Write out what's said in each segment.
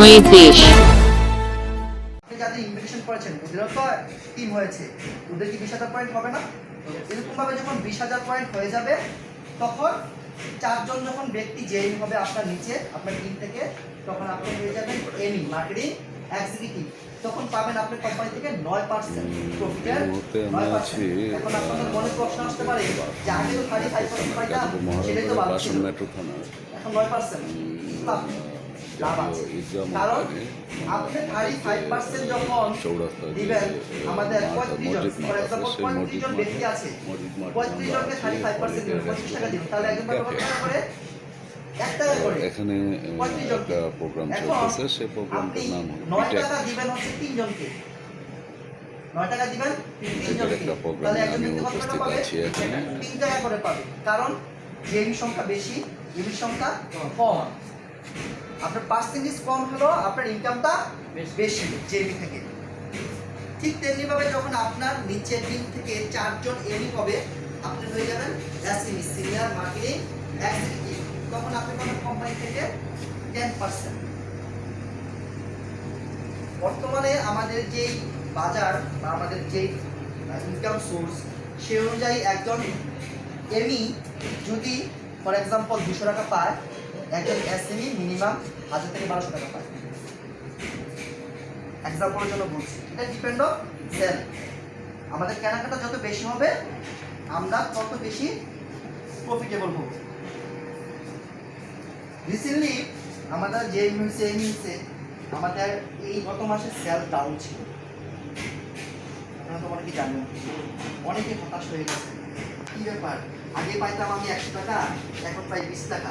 সময়ের দেশ। আপনি যাদের ইনভিটেশন করেছেন ওদেরও তো টিম হয়েছে, ওদের কি 20,000 পয়েন্ট হবে না? এরকম ভাবে যখন 20,000 পয়েন্ট হয়ে যাবে তখন 4 জন যখন ব্যক্তি জেইন হবে আপনার নিচে আপনার টিম থেকে, তখন আপনি হয়ে যাবেন এমই মার্কেটিং এক্সিকিউটিভ। তখন পাবেন আপনি কোম্পানি থেকে 9% প্রফিটের 9%। এখন আপনাদের মনে প্রশ্ন আসতে পারে যে আগে তো 35% পাইতাম, সেটাই তো ভালো ছিল, এখন 9% লাভ আছে। কারণ আপনি 35% যখন দিবেন, আমাদের 35 জন ফর এক্সাম্পল 35 জন ব্যক্তি আছে, 35 জনকে 35% দিবেন, 25 টাকা দিবেন, তাহলে একজন কত টাকা করে? 1 টাকা করে। এখানে একটা প্রোগ্রাম চলতেছে, সেই প্রোগ্রামটার নাম 9 টাকা দিবেন হচ্ছে 3 জনকে, 9 টাকা দিবেন 3 জনকে, একটা তাহলে প্রোগ্রামে একজন আমি ব্যক্তি কত টাকা উপস্থিত পাবে? আছি। এখানে 3 টাকা করে পাবে, কারণ জেমি সংখ্যা বেশি, জেমি সংখ্যা কম। আপনার পার্সেন্টেজ কম হলো, আপনার ইনকামটা বেশি জেমি থেকে। ঠিক তেমনি ভাবে যখন আপনার নিচের টিম থেকে 4 জন এমি হবে, আপনি হয়ে যাবেন এসএমই সিনিয়র মার্কেটিং এক্সিকিউটিভ। তখন আপনি পাবেন কোম্পানি থেকে 10%। বর্তমানে আমাদের যেই বাজার বা আমাদের যেই ইনকাম সোর্স, সে অনুযায়ী একজন এমি যদি ফর এক্সাম্পল 200 টাকা পায়, একজন এসএমই মিনিমাম 1000 থেকে 1200 টাকা পায়। এক্সাম্পলের জন্য বলছি, এটা ডিপেন্ড অন সেল। আমাদের কেনাকাটা যত বেশি হবে, আমরা তত বেশি প্রফিটেবল হব। রিসেন্টলি আমাদের যে মিউসে আমাদের এই গত মাসে সেল ডাউন ছিল, আপনারা তো অনেকে জানেন, অনেকে হতাশ হয়ে গেছে। কি ব্যাপার, আগে পাইতাম আমি 100 টাকা, এখন পাই 20 টাকা।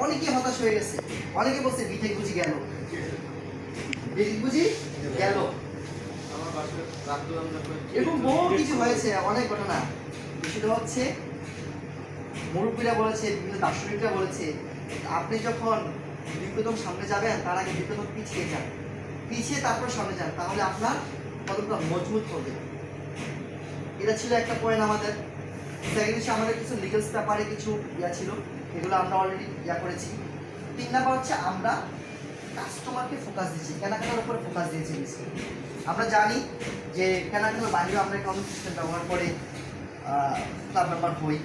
অনেকে হতাশ হয়ে গেছে, অনেকে বলছে বিটেক বুঝি গেল, বিটেক বুঝি গেল, এরকম বহু কিছু হয়েছে, অনেক ঘটনা। বিষয়টা হচ্ছে মুরব্বীরা বলেছে, বিভিন্ন দার্শনিকরা বলেছে, আপনি যখন বিপদম সামনে যাবেন তার আগে বিপদম পিছিয়ে যান, পিছিয়ে তারপর সামনে যান, তাহলে আপনার কতটা মজবুত হবে। এটা ছিল একটা পয়েন্ট আমাদের। সেকেন্ড, আমাদের কিছু লিগাল ব্যাপারে কিছু ছিল, এগুলো আমরা অলরেডি করেছি। 3 নাম্বার হচ্ছে আমরা কাস্টমারকে ফোকাস দিচ্ছি, কেনাকাটার উপরে ফোকাস দিয়েছি বেশি। আমরা জানি যে কেনাকাটার বাইরে আমরা ইকোনমিক সিস্টেম ব্যবহার করে ক্লাব মেম্বার হই,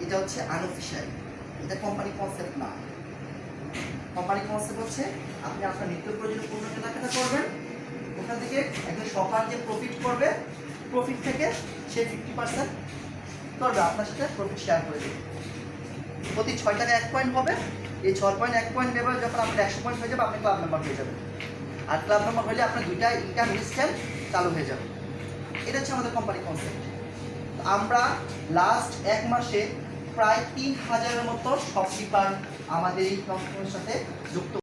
এটা হচ্ছে আনঅফিশিয়াল, এটা কোম্পানি কনসেপ্ট না। কোম্পানি কনসেপ্ট হচ্ছে আপনি আপনার নিত্য প্রয়োজনীয় পণ্য কেনাকাটা করবেন, ওখান থেকে একজন শপার যে প্রফিট করবে, প্রফিট থেকে সে 50% করবে, আপনার সাথে প্রফিট শেয়ার করে দেবে। প্রতি 6 টাকা 1 পয়েন্ট হবে, এই 6.1 পয়েন্ট লেভেল যখন আপনার 100 পয়েন্ট হয়ে যাবে, আপনি ক্লাব মেম্বার হয়ে যাবেন। আর ক্লাব মেম্বার হলে আপনার 2টা ইনকাম সিস্টেম চালু হয়ে যাবে। এটা হচ্ছে আমাদের কোম্পানি কনসেপ্ট। আমরা লাস্ট 1 মাসে প্রায় 3000-এর মতো শপকিপার আমাদের এই কোম্পানির সাথে যুক্ত।